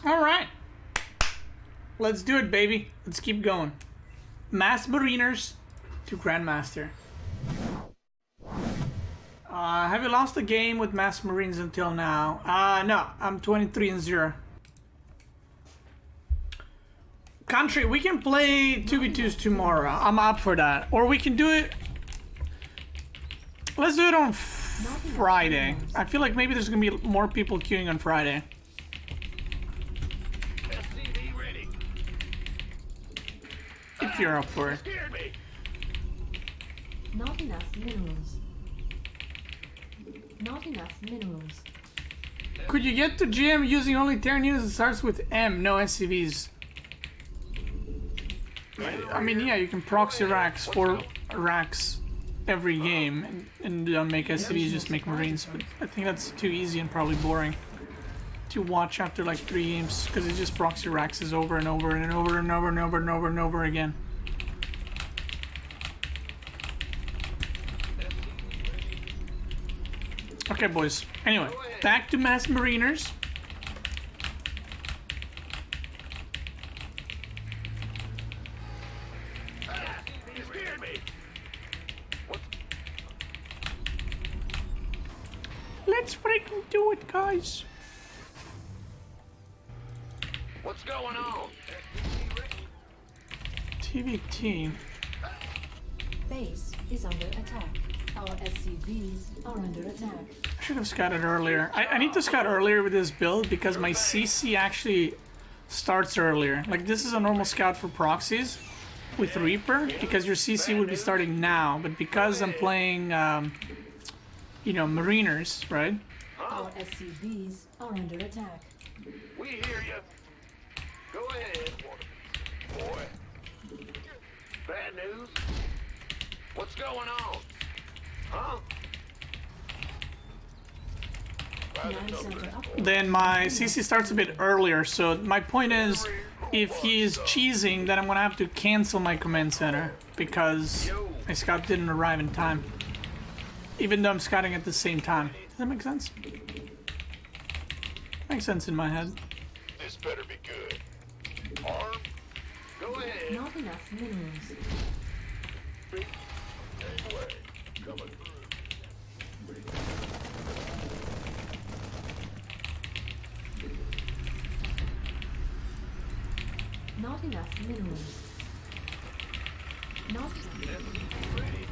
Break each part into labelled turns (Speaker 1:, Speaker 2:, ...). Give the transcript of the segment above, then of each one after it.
Speaker 1: All right. Let's do it, baby. Let's keep going. Mass Mariners to Grandmaster. Have you lost a game with Mass Marines until now? No. I'm 23-0. Country, we can play 2v2s tomorrow. I'm up for that. Or we can do it... Let's do it on Friday. I feel like maybe there's going to be more people queuing on Friday. If you're up for it.
Speaker 2: Not enough minerals. Not enough minerals.
Speaker 1: Could you get to GM using only Terran units that starts with M, no SCVs? I mean, yeah, you can proxy racks, 4 racks every game, and don't make SCVs, just make Marines, but I think that's too easy and probably boring to watch after like 3 games, because it just proxy racks is over and over and over and over and over and over and over again. Okay, boys. Anyway, back to Mass Mariners. Let's freaking do it, guys.
Speaker 3: What's going on?
Speaker 1: TVT.
Speaker 2: Base is under attack. Our SCVs are under attack.
Speaker 1: I should have scouted earlier. I need to scout earlier with this build because my CC actually starts earlier. Like, this is a normal scout for proxies with Reaper because your CC would be starting now, but because I'm playing, you know, Mariners, right?
Speaker 2: Our SCVs are under attack.
Speaker 3: We hear you. Go ahead, boy. Bad news? What's going on? Huh?
Speaker 2: Command center upgrade.
Speaker 1: Then my CC starts a bit earlier, so my point is, if he is cheesing, then I'm gonna have to cancel my command center because my scout didn't arrive in time. Even though I'm scouting at the same time. Does that make sense? Makes sense in my head.
Speaker 3: This better be good. Arm? Go ahead.
Speaker 2: Not enough minerals.
Speaker 3: Anyway, coming through.
Speaker 2: Not enough minerals. Not
Speaker 3: Ready.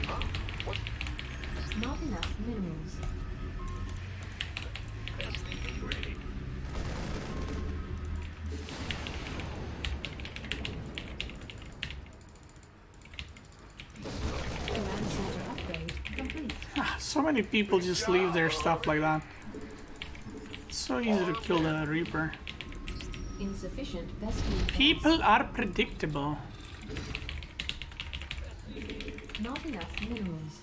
Speaker 3: Huh? What?
Speaker 2: not enough minerals.
Speaker 3: Ready.
Speaker 2: Command center upgrade complete.
Speaker 1: So many people just leave their stuff like that. It's so easy to kill the Reaper.
Speaker 2: Insufficient Beastyqt.
Speaker 1: People are predictable.
Speaker 2: Not enough minerals.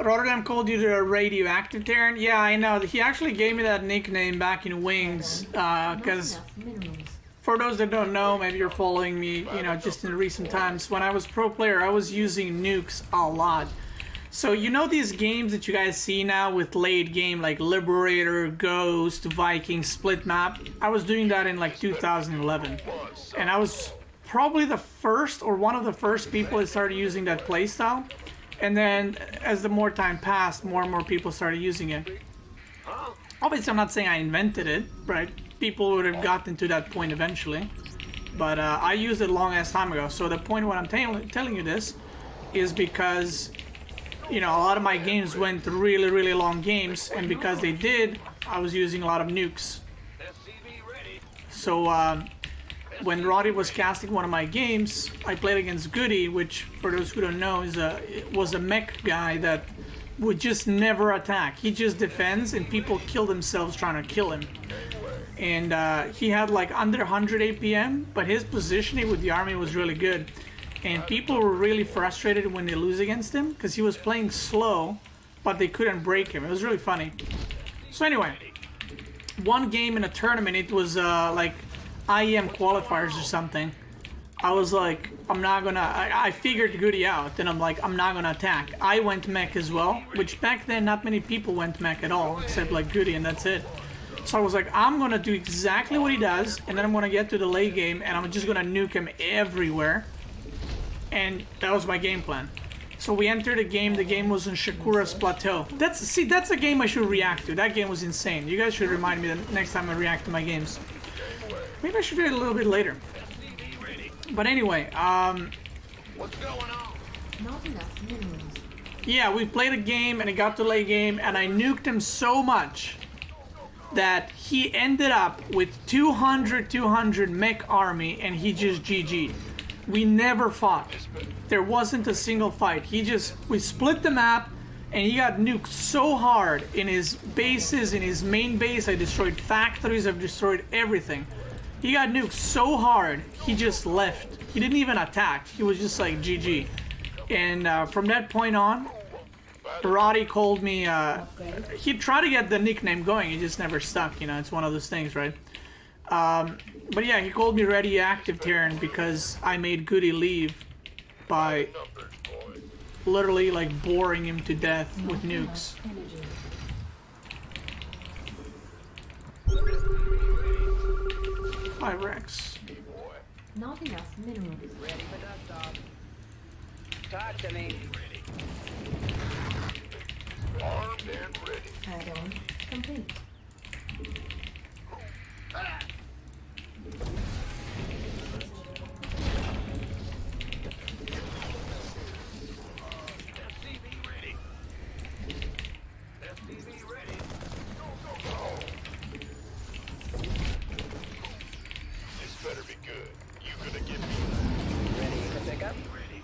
Speaker 1: Rotterdam called you the radioactive Terran. Yeah, I know. He actually gave me that nickname back in Wings,
Speaker 2: Not
Speaker 1: because
Speaker 2: enough minerals.
Speaker 1: for those that don't know, maybe you're following me, you know, just in recent times, when I was pro player, I was using nukes a lot. So you know these games that you guys see now with late game, like Liberator, Ghost, Viking, Split Map? I was doing that in like 2011. And I was probably the first or one of the first people that started using that playstyle. And then as the more time passed, more and more people started using it. Obviously, I'm not saying I invented it, right? People would have gotten to that point eventually. But I used it a long ass time ago. So the point when I'm telling you this is because, you know, a lot of my games went really, really long games. And because they did, I was using a lot of nukes. So when Roddy was casting one of my games, I played against Goody, which, for those who don't know, was a mech guy that would just never attack. He just defends, and people kill themselves trying to kill him. And he had like under 100 APM, but his positioning with the army was really good. And people were really frustrated when they lose against him, because he was playing slow, but they couldn't break him. It was really funny. So anyway, one game in a tournament, it was like IEM qualifiers or something. I was like, I'm not gonna, I figured Goody out, then I'm like, I'm not gonna attack. I went mech as well, which back then not many people went mech at all, except like Goody, and that's it. So I was like, I'm gonna do exactly what he does, and then I'm gonna get to the late game, and I'm just gonna nuke him everywhere. And that was my game plan. So we entered the game was on Shakura's Plateau. That's a game I should react to. That game was insane. You guys should remind me the next time I react to my games. Maybe I should do it a little bit later. But anyway,
Speaker 3: What's going on?
Speaker 2: Not enough minerals.
Speaker 1: yeah, we played a game and it got to late game and I nuked him so much that he ended up with 200 mech army and he just GG'd. We never fought. There wasn't a single fight. We split the map and he got nuked so hard in his bases, in his main base. I destroyed factories, I've destroyed everything. He got nuked so hard, he just left. He didn't even attack. He was just like GG. And from that point on, Barati called me, he tried to get the nickname going, it just never stuck, you know, it's one of those things, right? But yeah, he called me Ready Active Terran because I made Goody leave by literally like boring him to death with nukes.
Speaker 2: Energy.
Speaker 1: Hi Rex.
Speaker 2: Not enough minerals.
Speaker 4: Ready for dust off. Talk to me.
Speaker 3: Armed and ready.
Speaker 2: Add-on complete.
Speaker 3: FCV ready. FCV ready. Go, go, go. This better be good. You gonna get me
Speaker 4: Ready for pickup.
Speaker 3: ready.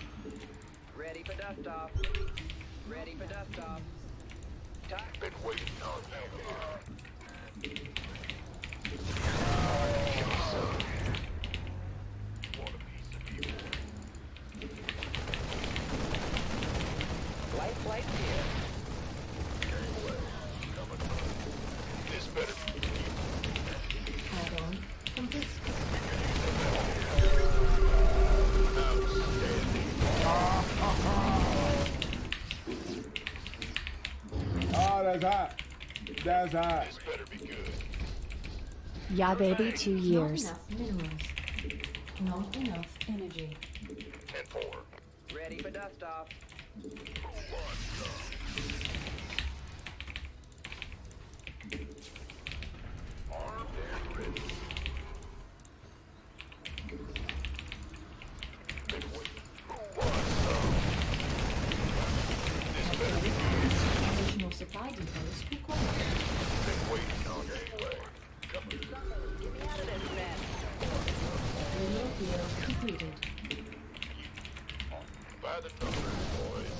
Speaker 4: Ready for dust off. Ready for dust off. Talk.
Speaker 3: Been waiting on that. Want a piece of you?
Speaker 4: Light flight here.
Speaker 3: This better be
Speaker 2: Add-on complete.
Speaker 5: Oh, that's hot. That's hot.
Speaker 3: This better be good.
Speaker 6: Yeah, baby, 2
Speaker 2: Not
Speaker 6: years.
Speaker 2: enough minerals. Not enough energy.
Speaker 3: 10-4.
Speaker 4: Ready for dust off.
Speaker 3: Armed and ready. Been waiting. Who wants some? This better be good.
Speaker 2: Additional supply depots required.
Speaker 3: Been waiting on gameplay. Come on.
Speaker 4: Get me out of this mess.
Speaker 2: Radio field completed.
Speaker 3: By the numbers, boys.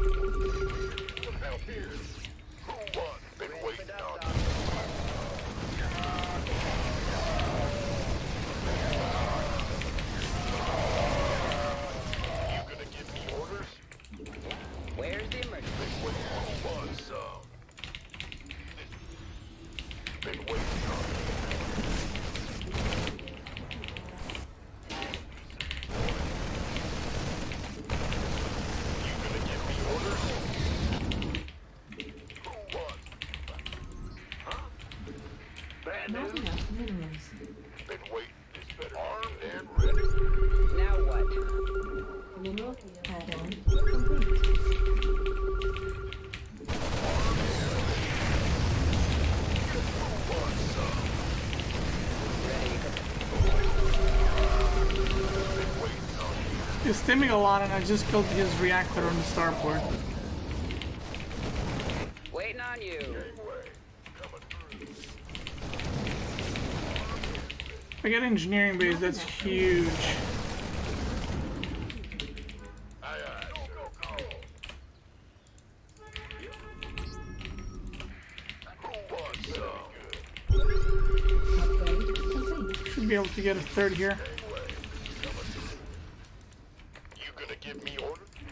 Speaker 3: Some help here. Who won? Been
Speaker 4: Ready for
Speaker 3: waiting
Speaker 4: dust
Speaker 3: on
Speaker 4: off.
Speaker 3: you. Gonna give me orders?
Speaker 4: Where's the emergency?
Speaker 3: Been waiting. Who wants some? Been waiting on you. Gonna give me orders? Who wants? Huh? Bad
Speaker 2: Not
Speaker 3: news?
Speaker 2: enough minerals.
Speaker 3: Been waiting. This better armed and ready.
Speaker 4: Now what?
Speaker 2: Mineral field add-on complete.
Speaker 4: Ready for
Speaker 1: He's stimming a lot and I just killed his reactor on the starport.
Speaker 4: waiting on you.
Speaker 1: If I get engineering base, that's huge.
Speaker 3: Aye, aye. Go, go, go. Who wants some?
Speaker 2: Upgrade complete.
Speaker 1: Should be able to get a third here.
Speaker 3: You gonna give me orders? You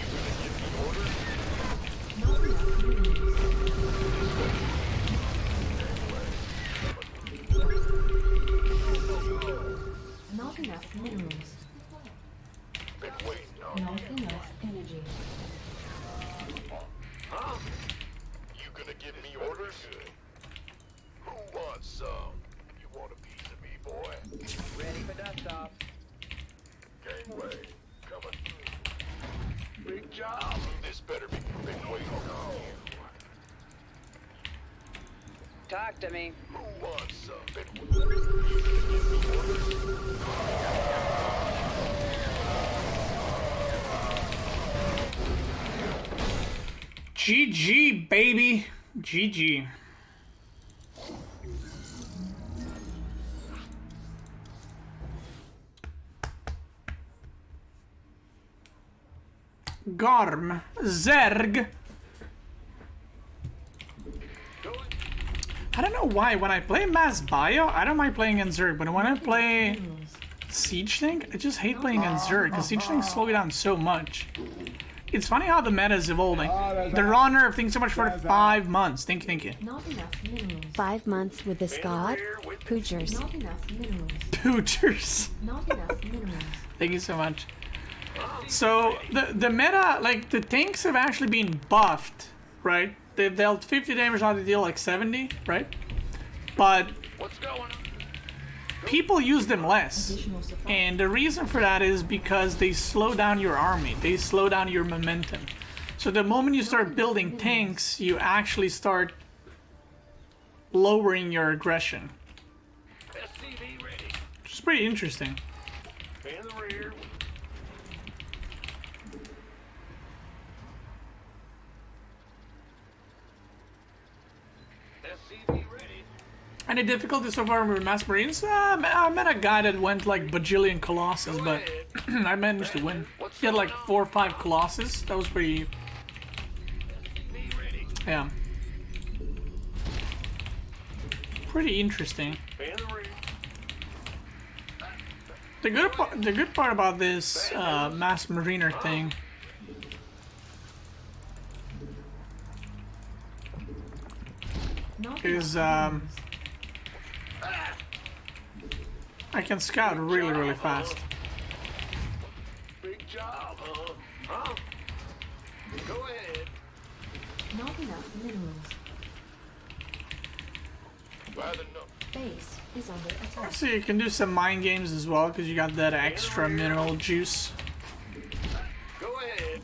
Speaker 3: gonna give me
Speaker 2: Not enough energy.
Speaker 3: Huh? You gonna give me orders? Who wants some? You want a piece of me, boy?
Speaker 4: Ready for dust off.
Speaker 3: Gangway, coming through. Big job. This better be big weight on you.
Speaker 4: Talk to me.
Speaker 3: Who wants some? Big weight. You gonna give me orders?
Speaker 1: GG, baby. GG. Gorm. Zerg. I don't know why, when I play Mass Bio, I don't mind playing in Zerg, but when I play Siege Tank, I just hate playing in Zerg, because Siege Tank slow you down so much. It's funny how the meta is evolving. The raw nerf, thanks so much for 5 months. Thank you.
Speaker 2: Not enough minerals.
Speaker 6: 5 months with this god. Poojers.
Speaker 2: Not enough minerals.
Speaker 1: Pooters.
Speaker 2: Not enough minerals.
Speaker 1: Thank you so much. So, the meta, like, the tanks have actually been buffed, right? They've dealt 50 damage, now they deal like 70, right? But
Speaker 3: What's going on?
Speaker 1: people use them less.
Speaker 2: Additional supply.
Speaker 1: And the reason for that is because they slow down your army. They slow down your momentum. So the moment you start building tanks, you actually start lowering your aggression.
Speaker 3: SCV ready.
Speaker 1: Which is pretty interesting.
Speaker 3: In the rear. SCV ready.
Speaker 1: Any difficulty so far with Mass Marines? I met a guy that went like bajillion Colossus, but I managed to win. He had like 4 or 5 Colossus. That was pretty...
Speaker 3: SCV ready.
Speaker 1: yeah. Pretty interesting.
Speaker 3: In the rear.
Speaker 1: The good part about this Mass Mariner thing
Speaker 2: Not
Speaker 1: is
Speaker 2: enough
Speaker 1: I can scout really fast.
Speaker 3: Big job, huh? Huh? Go ahead.
Speaker 2: Not enough minerals.
Speaker 3: By the number.
Speaker 2: Base is under attack.
Speaker 1: So you can do some mind games as well because you got that extra mineral juice.
Speaker 3: Go ahead.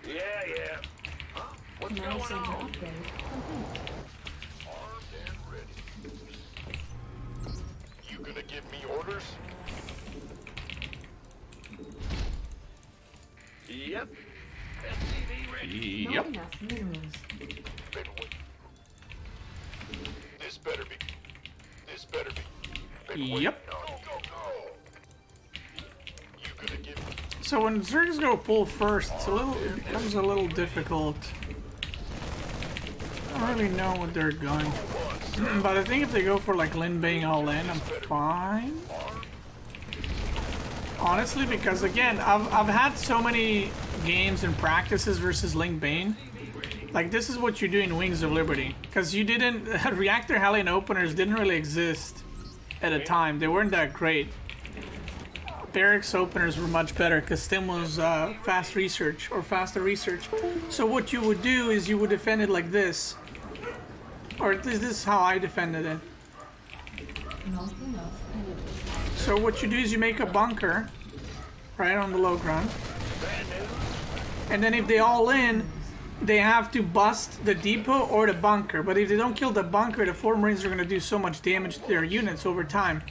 Speaker 3: Yeah. Huh? What's
Speaker 2: Command
Speaker 3: going
Speaker 2: center
Speaker 3: on?
Speaker 2: upgrade complete.
Speaker 3: Armed and ready. You gonna give me orders? Yep. SCV ready.
Speaker 2: Not enough minerals.
Speaker 3: Been waiting. This better be. Been waiting.
Speaker 1: Yep.
Speaker 3: Go. You gonna give me
Speaker 1: So when Zergs go full first, it becomes a little difficult. I don't really know what they're going for. But I think if they go for like Lin Bang all in, I'm fine. Honestly, because again, I've had so many games and practices versus Link Bane. Like this is what you do in Wings of Liberty. Because you didn't, Reactor Hellion openers didn't really exist at a time. They weren't that great. Barracks openers were much better because Stim was fast research or faster research. So what you would do is you would defend it like this. Or this is how I defended it.
Speaker 2: Not enough energy.
Speaker 1: So what you do is you make a bunker right on the low ground. And then if they all in, they have to bust the depot or the bunker. But if they don't kill the bunker, the 4 Marines are going to do so much damage to their units over time.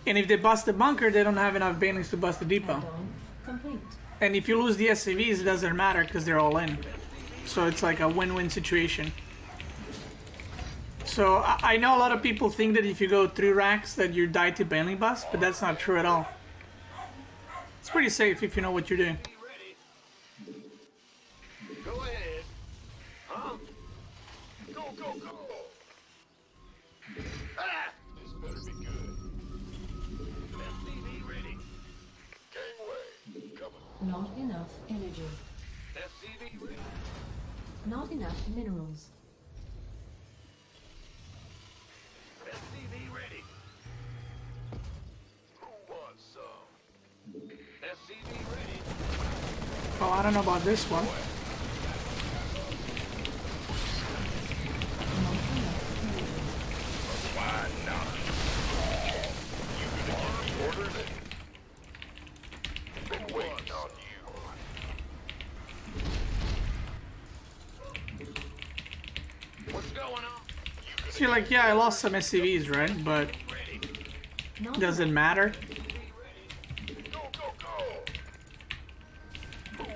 Speaker 1: And if they bust the bunker, they don't have enough banelings to bust the depot.
Speaker 2: Add-on complete.
Speaker 1: And if you lose the SCVs, it doesn't matter because they're all in. So it's like a win-win situation. So I know a lot of people think that if you go 3 racks that you're died to baneling bust, but that's not true at all. It's pretty safe if you know what you're doing.
Speaker 3: ready. Go ahead. Huh? Go. Ah! This better be good. SCV ready. Gangway. Coming.
Speaker 2: Not enough energy.
Speaker 3: SCV ready.
Speaker 2: Not enough minerals.
Speaker 3: SCV ready. Who wants some?
Speaker 1: Oh, I don't know about this one.
Speaker 3: Why not? You gonna give me orders? Been waiting on you. What's going on?
Speaker 1: So you're like, yeah, I lost some SCVs, right? But
Speaker 2: Not
Speaker 1: does it matter?
Speaker 3: Go, go, go! Ooh,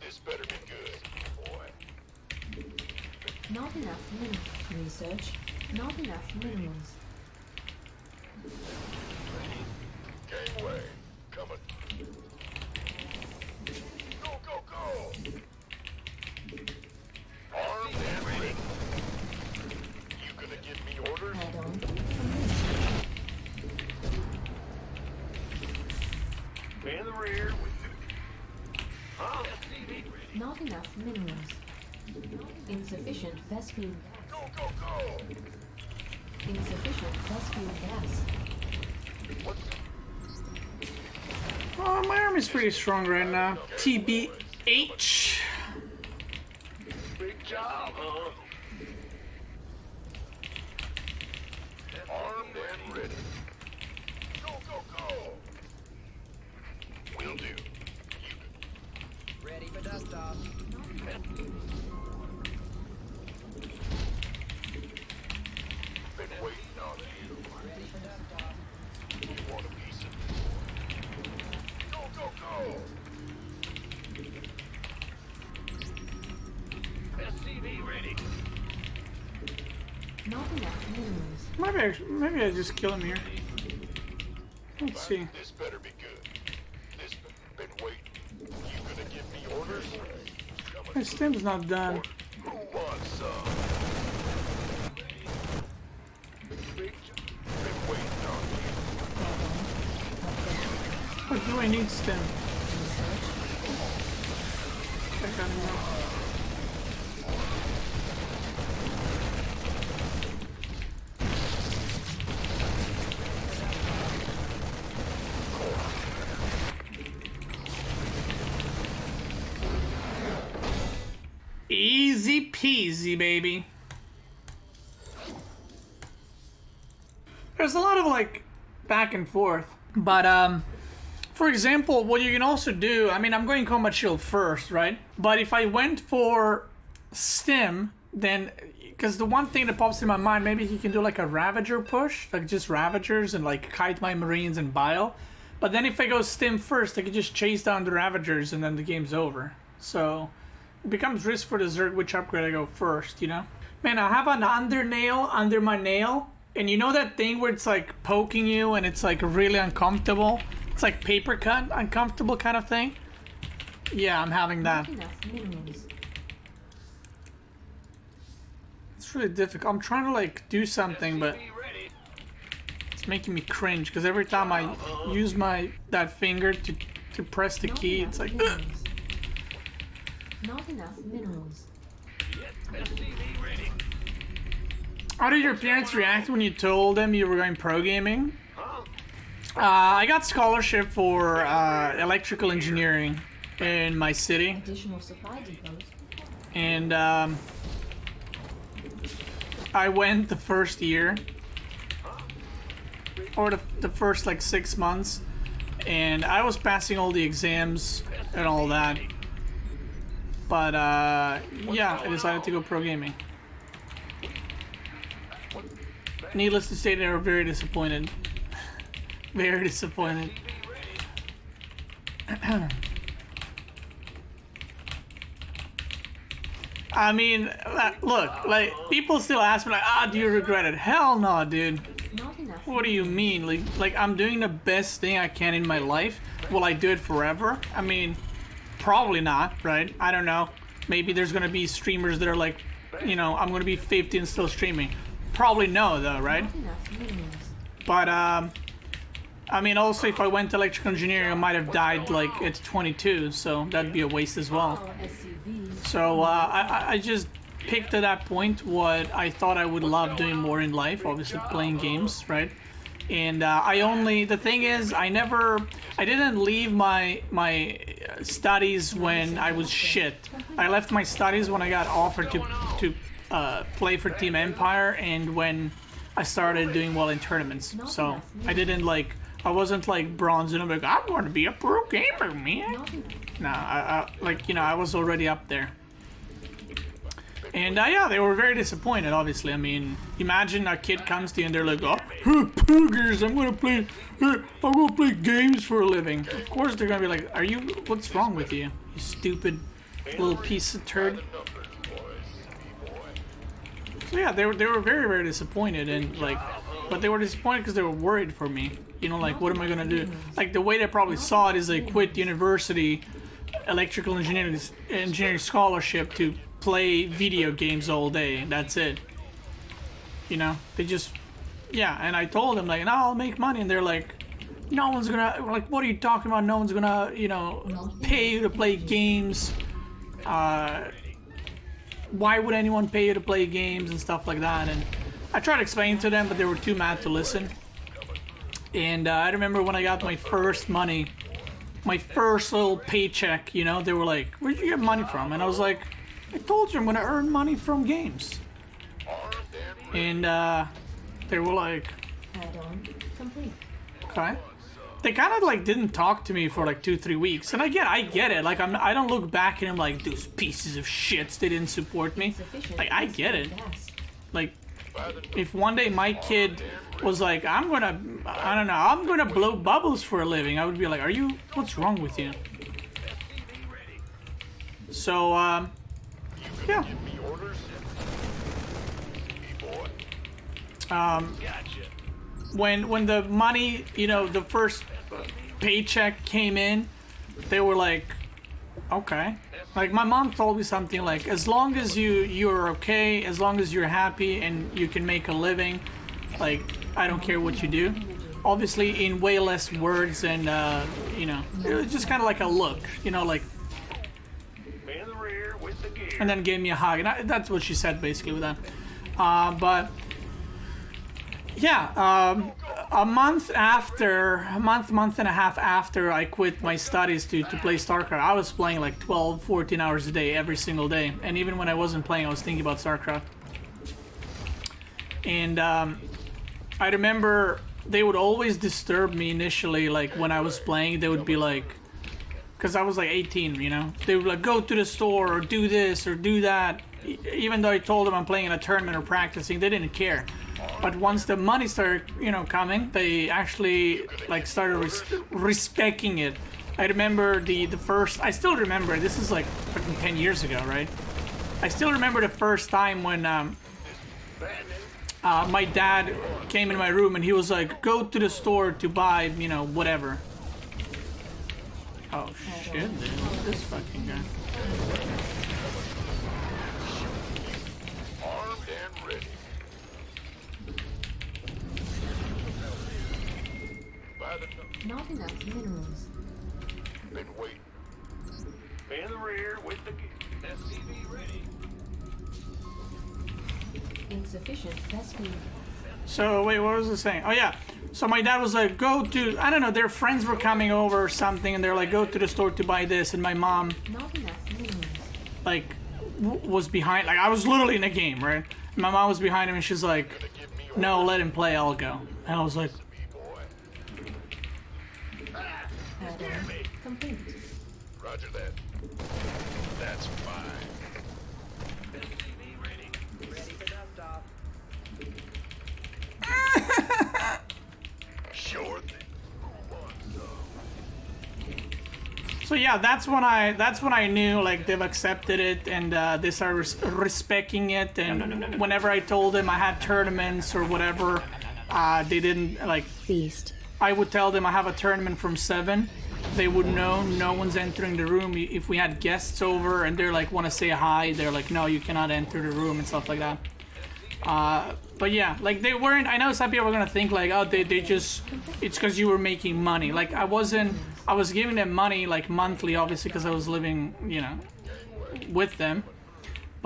Speaker 3: this better be good, boy.
Speaker 2: Not enough minerals. Research. Not enough minerals.
Speaker 3: Gangway, coming. Go, go, go! Armed and ready. You gonna give me orders?
Speaker 2: Add on.
Speaker 3: In the rear. Huh?
Speaker 2: Not enough minerals. Insufficient Vespine.
Speaker 3: Go, go, go!
Speaker 2: Insufficient Vespine gas.
Speaker 1: Oh, my army's pretty strong right now. TBH.
Speaker 3: Big job, huh? Armed and ready. Go, go, go! Will do.
Speaker 4: Ready for dust off.
Speaker 3: Been waiting on you.
Speaker 4: Ready for dust off.
Speaker 3: You want a piece of Go, go, go! SCV ready.
Speaker 2: Not enough minerals.
Speaker 1: Maybe I just kill him here. Let's see.
Speaker 3: This better be good. This been waiting. You gonna give me orders?
Speaker 1: My stim's not done.
Speaker 3: Who wants some? Been waiting on you.
Speaker 1: What do I need stim? Check on him now. Easy peasy, baby. There's a lot of like back and forth, but for example, what you can also do, I mean, I'm going combat shield first, right? But if I went for stim, then because the one thing that pops in my mind, maybe he can do like a Ravager push, like just Ravagers and like kite my Marines and bile. But then if I go stim first, I can just chase down the Ravagers and then the game's over. So it becomes risk for the Zerg which upgrade I go first, you know? Man, I have an under nail under my nail, and you know that thing where it's like poking you and it's like really uncomfortable? It's like paper cut, uncomfortable kind of thing? Yeah, I'm having that.
Speaker 2: Not enough minerals.
Speaker 1: It's really difficult. I'm trying to like do something, but it's making me cringe because every time I use that finger to press the
Speaker 2: Not
Speaker 1: key,
Speaker 2: enough
Speaker 1: it's like,
Speaker 2: minerals. Not enough minerals.
Speaker 1: How did your parents react when you told them you were going pro gaming? I got scholarship for electrical engineering in my city,
Speaker 2: Additional supply depots.
Speaker 1: and I went the first year, or the first like 6 months, and I was passing all the exams and all that. But yeah, I decided to go pro gaming. Needless to say, they were very disappointed. Very disappointed. I mean, look, like, people still ask me, like, do you regret it? Hell no, dude.
Speaker 2: Not enough.
Speaker 1: What do you mean? Like, I'm doing the best thing I can in my life. Will I do it forever? I mean, probably not, right? I don't know. Maybe there's gonna be streamers that are like, you know, I'm gonna be 50 and still streaming. Probably no, though, right?
Speaker 2: Not enough minerals.
Speaker 1: But, I mean, also, if I went to electrical engineering, I might have died, like, at 22, so that'd be a waste as well.
Speaker 2: Our SCVs.
Speaker 1: So, I just picked at that point what I thought I would love doing more in life, obviously playing games, right? And the thing is, I didn't leave my studies when I was shit. I left my studies when I got offered to play for Team Empire and when I started doing well in tournaments. So I wasn't like bronze and I'm like, I'm going to be a pro gamer, man. No, I was already up there. And yeah, they were very disappointed, obviously. I mean, imagine a kid comes to you and they're like, oh, poogers, I'm gonna play games for a living. Of course they're gonna be like, what's wrong with you? You stupid little piece of turd. So yeah, they were very, very disappointed and but they were disappointed because they were worried for me. You know, like, what am I gonna do? Like, the way they probably saw it is they quit university, electrical engineering scholarship to play video games all day. That's it. You know, they just, yeah. And I told them like, no, I'll make money, and they're like, no one's gonna, like, what are you talking about? No one's gonna, you know, pay you to play games. Why would anyone pay you to play games and stuff like that? And I tried to explain to them, but they were too mad to listen. And I remember when I got my first money, my first little paycheck, you know, they were like, where'd you get money from? And I was like, I told you I'm gonna earn money from games. And they were like,
Speaker 2: Add-on complete.
Speaker 1: okay. They kind of like didn't talk to me for like 2-3 weeks, and I get it. Like I don't look back at them like those pieces of shits. They didn't support me. Like I get it. Like if one day my kid was like, I'm gonna blow bubbles for a living, I would be like, what's wrong with you? So yeah. When the money, you know, the first paycheck came in, they were like, okay. Like my mom told me something like, as long as you're okay, as long as you're happy and you can make a living, like I don't care what you do. Obviously in way less words and you know, it was just kind of like a look, you know, like. And then gave me a hug, and that's what she said basically with that. But yeah, a month and a half after I quit my studies to play StarCraft, I was playing like 12, 14 hours a day every single day. And even when I wasn't playing, I was thinking about StarCraft. And I remember they would always disturb me initially, like when I was playing, they would be like, because I was like 18, you know, they would like, go to the store or do this or do that. Even though I told them I'm playing in a tournament or practicing, they didn't care. But once the money started, you know, coming, they actually like started respecting it. I remember the first, I still remember, this is like fucking 10 years ago, right? I still remember the first time when my dad came in my room and he was like, go to the store to buy, you know, whatever. Oh shit, dude. This fucking guy.
Speaker 3: Armed and ready. By the
Speaker 2: Not enough minerals.
Speaker 3: then wait. In the rear with the SCV ready.
Speaker 2: Insufficient test speed.
Speaker 1: So wait, what was I saying? Oh yeah. So my dad was like, go to, I don't know, their friends were coming over or something, and they're like, go to the store to buy this, and my mom,
Speaker 2: Not enough minerals.
Speaker 1: like, was behind, like, I was literally in a game, right? And my mom was behind him, and she's like, no, let him play, I'll go. And I was like,
Speaker 2: Add-on complete.
Speaker 3: Roger that. That's fine.
Speaker 4: Ready for dust off.
Speaker 3: Sure thing.
Speaker 1: so yeah, that's when I knew, like, they've accepted it, and they started respecting it, and whenever I told them I had tournaments or whatever, they didn't, like,
Speaker 6: Beast.
Speaker 1: I would tell them I have a tournament from 7. They would know no one's entering the room. If we had guests over and they're like, want to say hi, they're like, no, you cannot enter the room and stuff like that. But yeah, like they weren't, I know some people are going to think like, oh, they just, it's because you were making money. Like I was giving them money like monthly, obviously, because I was living, you know, with them.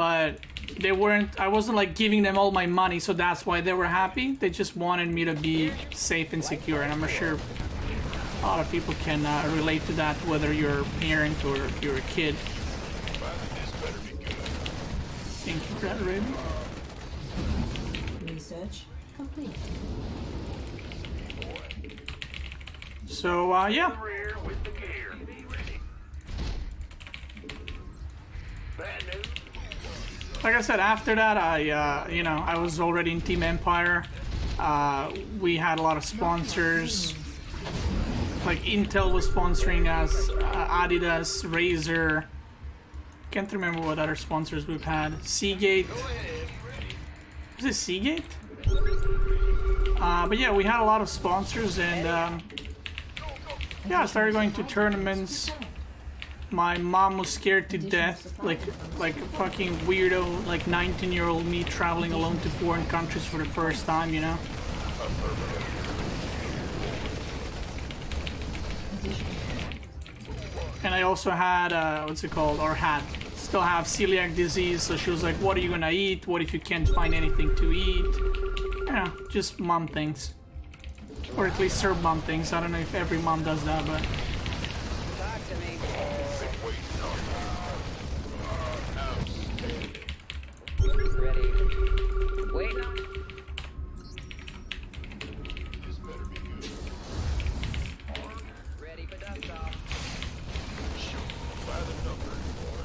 Speaker 1: but they weren't. I wasn't like giving them all my money, so that's why they were happy. They just wanted me to be safe and secure, and I'm sure a lot of people can relate to that, whether you're a parent or you're a kid. Thank you for that, Raven.
Speaker 2: Research complete.
Speaker 1: So yeah.
Speaker 3: Rear with the gear. Bad news.
Speaker 1: Like I said, after that, I was already in Team Empire. We had a lot of sponsors. Like Intel was sponsoring us, Adidas, Razer. Can't remember what other sponsors we've had. Seagate. Was it Seagate? But yeah, we had a lot of sponsors, and yeah, I started going to tournaments. My mom was scared to death, like a fucking weirdo, like 19-year-old me traveling alone to foreign countries for the first time, you know? And I also had, still have celiac disease, so she was like, what are you gonna eat? What if you can't find anything to eat? You know, just mom things. Or at least her mom things. I don't know if every mom does that, but...
Speaker 4: Talk to me. Ready. Wait. Ready for dust off.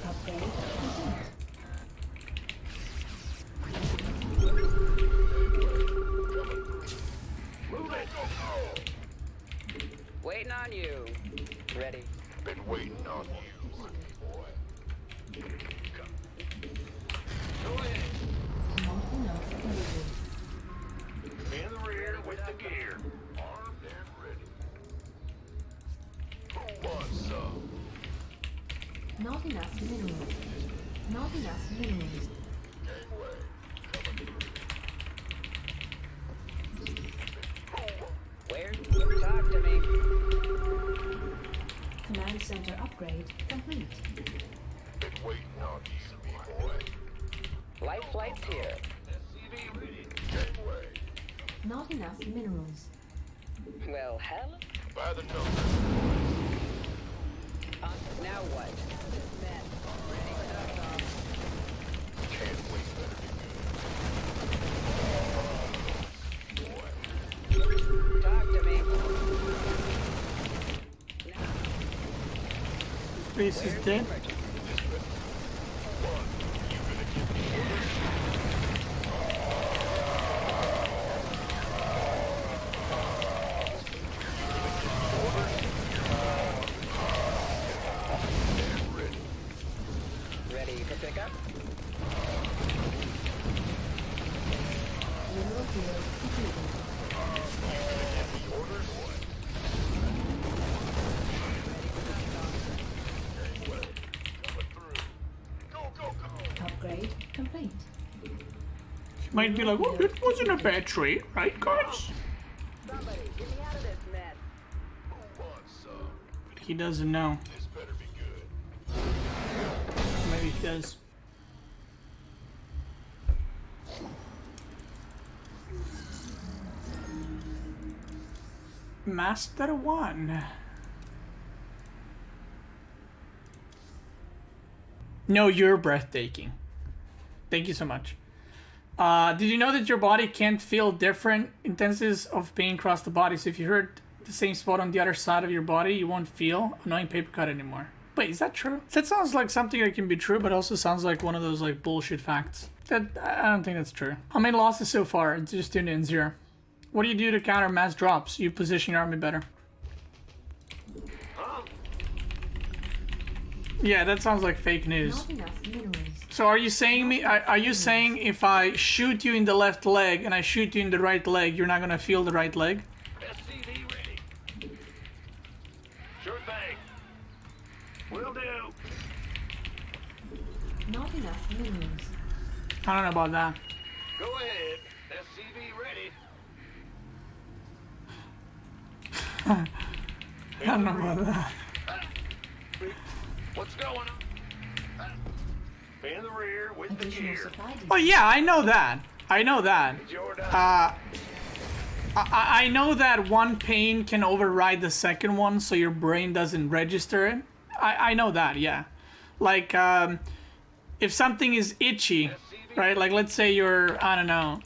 Speaker 2: Upgrade
Speaker 4: Waiting on you. Ready.
Speaker 3: Been waiting on you, boy. Go ahead.
Speaker 2: not enough energy.
Speaker 3: In the rear with the gear. Armed and ready. Who wants some?
Speaker 2: Not enough minerals. Not enough minerals.
Speaker 3: Gangway.
Speaker 4: Where? Talk to me.
Speaker 2: Command center upgrade complete.
Speaker 3: Been waiting on you, boy.
Speaker 4: Light flight's here.
Speaker 3: SCV ready. Gangway.
Speaker 2: Not enough minerals.
Speaker 4: Well, hell.
Speaker 3: By the number.
Speaker 4: Now what? Ready for dust off.
Speaker 3: Can't wait.
Speaker 4: Talk to me.
Speaker 1: Base is dead.
Speaker 4: Ready for pickup?
Speaker 2: Mineral field completed. Upgrade complete.
Speaker 1: Might be like, well, it wasn't a bad trade, right, guys?
Speaker 4: Somebody, get me out of this mess.
Speaker 3: Who wants some?
Speaker 1: But he doesn't know.
Speaker 3: This better be good.
Speaker 1: Maybe he does. Master 1. No, you're breathtaking. Thank you so much. Did you know that your body can't feel different intensities of pain across the body? So if you hurt the same spot on the other side of your body, you won't feel annoying paper cut anymore. Wait, is that true? That sounds like something that can be true, but also sounds like one of those like bullshit facts. I don't think that's true. How many losses so far? Just tuned in, 0. What do you do to counter mass drops? You position your army better. Yeah, that sounds like fake news.
Speaker 2: Not enough minerals.
Speaker 1: So are you saying are you saying if I shoot you in the left leg and I shoot you in the right leg, you're not gonna feel the right leg?
Speaker 3: SCV ready. Sure thing. Will do.
Speaker 2: Not enough minerals.
Speaker 1: I don't know about that.
Speaker 3: Go ahead. SCV ready.
Speaker 1: I don't know about that.
Speaker 3: What's going on? In the rear with the
Speaker 2: Additional
Speaker 3: gear.
Speaker 2: supply
Speaker 1: Oh yeah, I know that. I know that.
Speaker 3: It's your die.
Speaker 1: I know that one pain can override the second one, so your brain doesn't register it. I know that, yeah. Like, if something is itchy, right? Like, let's say you're, I don't know,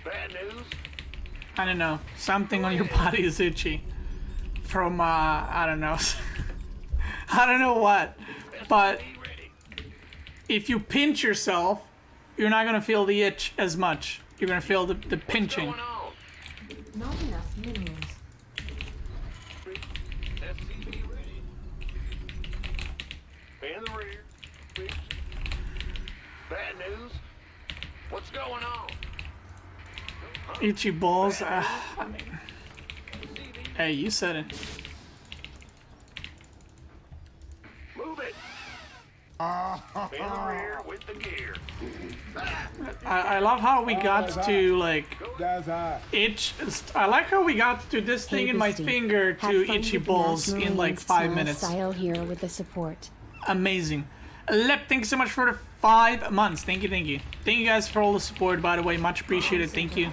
Speaker 3: Bad news.
Speaker 1: something on your body is itchy. From, I don't know. I don't know what. But if you pinch yourself, you're not gonna feel the itch as much. You're gonna feel the pinching.
Speaker 3: Going on.
Speaker 2: Not enough minerals.
Speaker 3: SCV ready. In the rear. Bad news. What's going on?
Speaker 1: Itchy balls. I mean, hey, you said it.
Speaker 3: Move it. In the rear with the gear.
Speaker 1: I love how we got to like
Speaker 5: That's hot.
Speaker 1: itch. I like how we got to this thing in my
Speaker 6: Beastyqt.
Speaker 1: finger
Speaker 6: Have
Speaker 1: to
Speaker 6: fun
Speaker 1: itchy
Speaker 6: with the
Speaker 1: balls
Speaker 6: National
Speaker 1: in like
Speaker 6: Women's
Speaker 1: 5
Speaker 6: Smile
Speaker 1: minutes.
Speaker 6: Style here with the support.
Speaker 1: Amazing. Lep, thanks so much for the 5 months. Thank you, thank you. Thank you guys for all the support, by the way. Much appreciated. Thank you.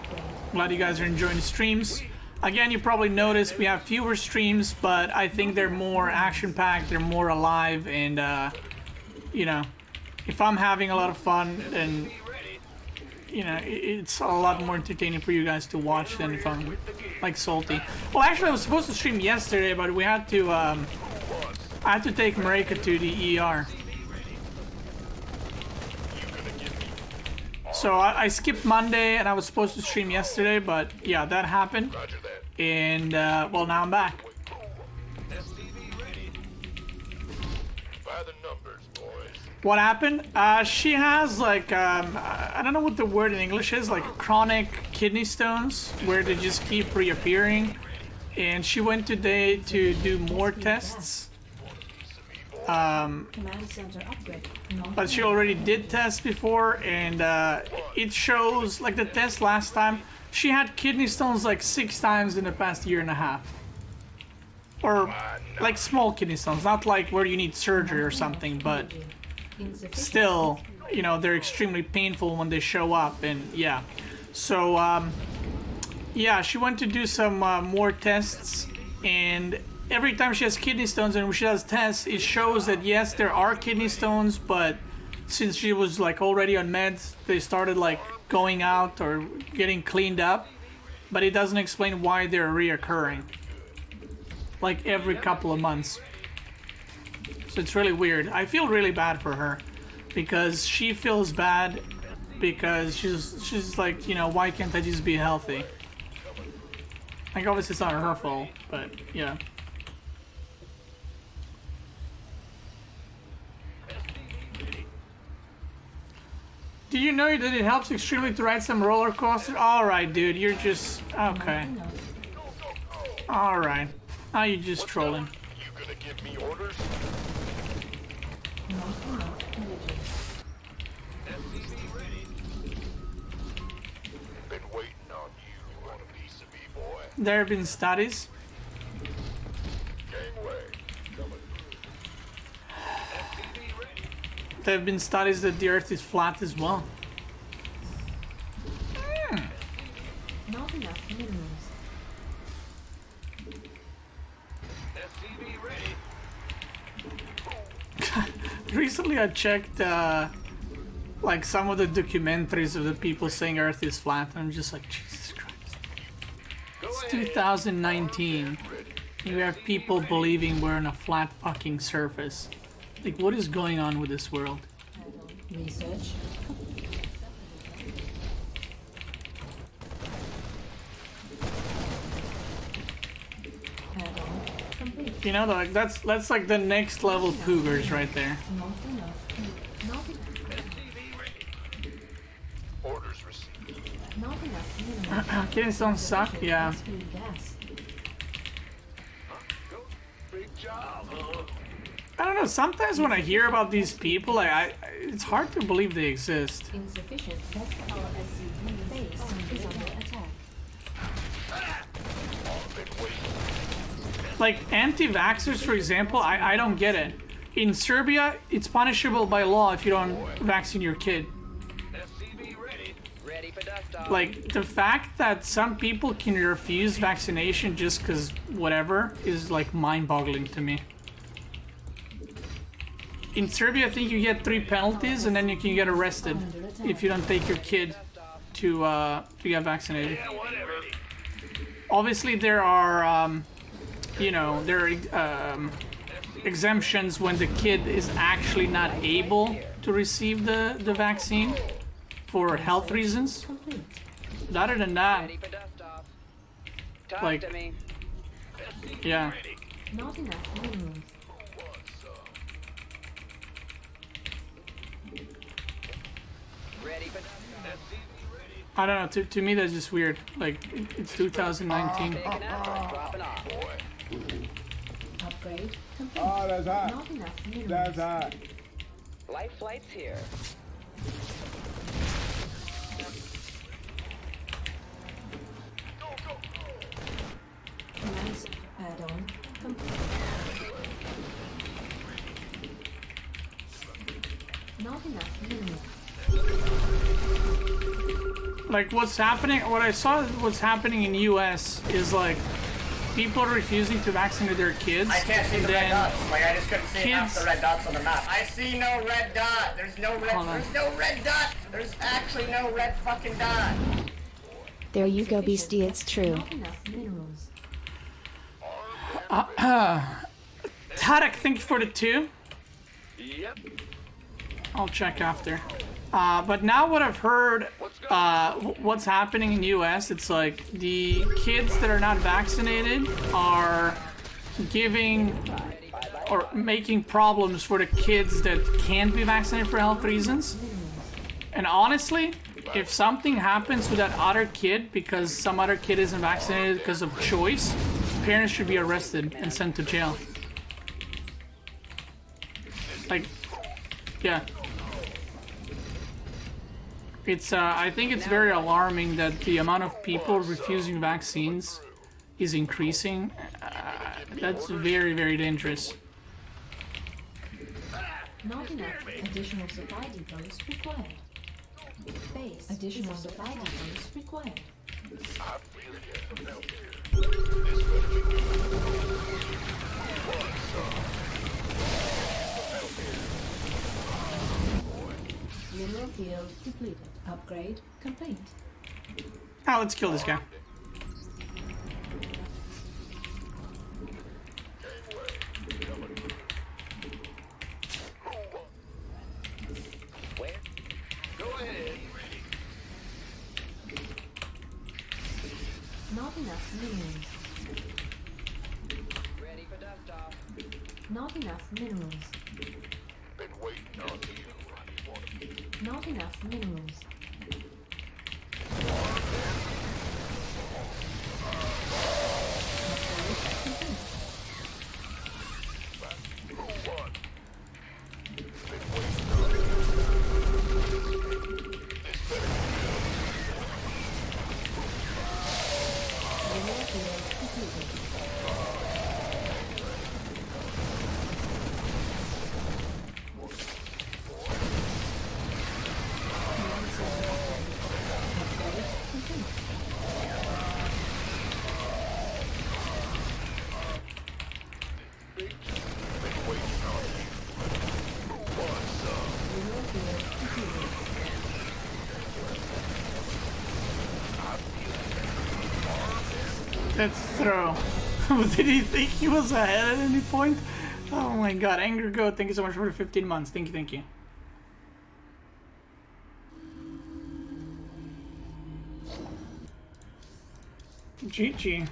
Speaker 1: Glad you guys are enjoying the streams. Again, you probably noticed we have fewer streams, but I think they're more action-packed, they're more alive, and, you know, if I'm having a lot of fun, then, you know, it's a lot more entertaining for you guys to watch than if I'm, like, salty. Well, actually, I was supposed to stream yesterday, but we had to, I had to take Marika to the ER. So I skipped Monday, and I was supposed to stream yesterday, but yeah, that happened.
Speaker 3: Roger that.
Speaker 1: And, well, now I'm back.
Speaker 3: SCV ready. By the numbers, boys.
Speaker 1: What happened? She has, like, I don't know what the word in English is, like chronic kidney stones, where they just keep reappearing. And she went today to do more tests.
Speaker 2: Command center upgrade.
Speaker 1: But she already did tests before, and it shows, like the test last time, she had kidney stones like 6 times in the past year and a half. Or like small kidney stones, not like where you need surgery or something, but still, you know, they're extremely painful when they show up, and yeah. So, yeah, she went to do some more tests, and every time she has kidney stones and when she does tests, it shows that yes, there are kidney stones, but since she was like already on meds, they started like going out or getting cleaned up, but it doesn't explain why they're reoccurring like every couple of months. So it's really weird. I feel really bad for her because she feels bad because she's like, you know, why can't I just be healthy? Like obviously it's not her fault, but yeah. Do you know that it helps extremely to ride some roller coasters? Alright, dude, you're just... okay. Alright. Now you're just trolling.
Speaker 3: You gonna give me orders? SCV ready. Been waiting on you on a piece of me, boy.
Speaker 1: There have been studies.
Speaker 3: Gangway. Coming through. SCV ready.
Speaker 1: There have been studies that the Earth is flat as well.
Speaker 2: Not enough minerals.
Speaker 3: SCV ready.
Speaker 1: Recently I checked like some of the documentaries of the people saying Earth is flat, and I'm just like, Jesus Christ. It's 2019. You have people believing we're on a flat fucking surface. Like, what is going on with this world?
Speaker 2: Research. Add-on complete.
Speaker 1: You know, like that's like the next level cougars right there.
Speaker 2: Not enough. Not
Speaker 3: SCV ready. Orders received.
Speaker 2: Not enough minerals.
Speaker 1: Kidney stones suck, yeah.
Speaker 2: Exclude gas.
Speaker 3: Go. Big job, huh?
Speaker 1: I don't know, sometimes when I hear about these people, like, it's hard to believe they exist.
Speaker 2: Insufficient. Our SCV base is under attack.
Speaker 3: Been waiting.
Speaker 1: Like, anti-vaxxers, for example, I don't get it. In Serbia, it's punishable by law if you don't vaccinate your kid.
Speaker 3: SCV ready.
Speaker 4: Ready for dust off.
Speaker 1: Like, the fact that some people can refuse vaccination just because whatever is, like, mind-boggling to me. In Serbia, I think you get 3 penalties and then you can get arrested if you don't take your kid to get vaccinated.
Speaker 3: Yeah, whatever.
Speaker 1: Obviously, there are, you know, there are exemptions when the kid is actually not able to receive the vaccine for health reasons.
Speaker 2: Complete.
Speaker 1: But other than that,
Speaker 4: Ready for dust off. Talk
Speaker 1: Like-
Speaker 4: to me.
Speaker 1: yeah.
Speaker 2: Not enough minerals.
Speaker 4: Ready for dust off.
Speaker 1: I don't know, to me that's just weird. Like, it's 2019.
Speaker 4: Taking out. Dropping off.
Speaker 2: Upgrade complete.
Speaker 5: Oh, that's hot.
Speaker 2: Not enough minerals.
Speaker 5: That's hot.
Speaker 4: Life flight's here.
Speaker 2: Nice add-on complete. Not enough minerals.
Speaker 1: Like, what's happening, what I saw what's happening in US is, like, people are refusing to vaccinate their kids.
Speaker 7: I can't see
Speaker 1: and
Speaker 7: the red
Speaker 1: then
Speaker 7: dots. Like I just couldn't see half
Speaker 1: kids-
Speaker 7: the red dots on the map. I see no red dot. There's no red.
Speaker 1: Hold on.
Speaker 7: There's no red dot. There's actually no red fucking dot.
Speaker 6: There you go, Beastie, it's true.
Speaker 2: Not enough minerals.
Speaker 1: Tarek, thank you for the 2.
Speaker 3: Yep.
Speaker 1: I'll check after. But now what I've heard, what's happening in US, it's like the kids that are not vaccinated are giving or making problems for the kids that can't be vaccinated for health reasons. And honestly, if something happens to that other kid because some other kid isn't vaccinated because of choice, parents should be arrested and sent to jail. Like, yeah. It's, I think it's very alarming that the amount of people refusing vaccines is increasing. That's very, very dangerous.
Speaker 2: Not enough additional supply depots required. Base additional supply depots required. Mineral field depleted. Upgrade complete.
Speaker 1: Ah, let's kill this guy.
Speaker 4: Where?
Speaker 3: Go ahead.
Speaker 2: Not enough minerals.
Speaker 4: Ready for dust off.
Speaker 2: Not enough minerals.
Speaker 3: Been waiting on you.
Speaker 2: Not enough minerals. Mineral field completed. Mineral field completed.
Speaker 1: Let's throw. Did he think he was ahead at any point? Oh my god, Anger Goat, thank you so much for the 15 months. Thank you, thank you. GG.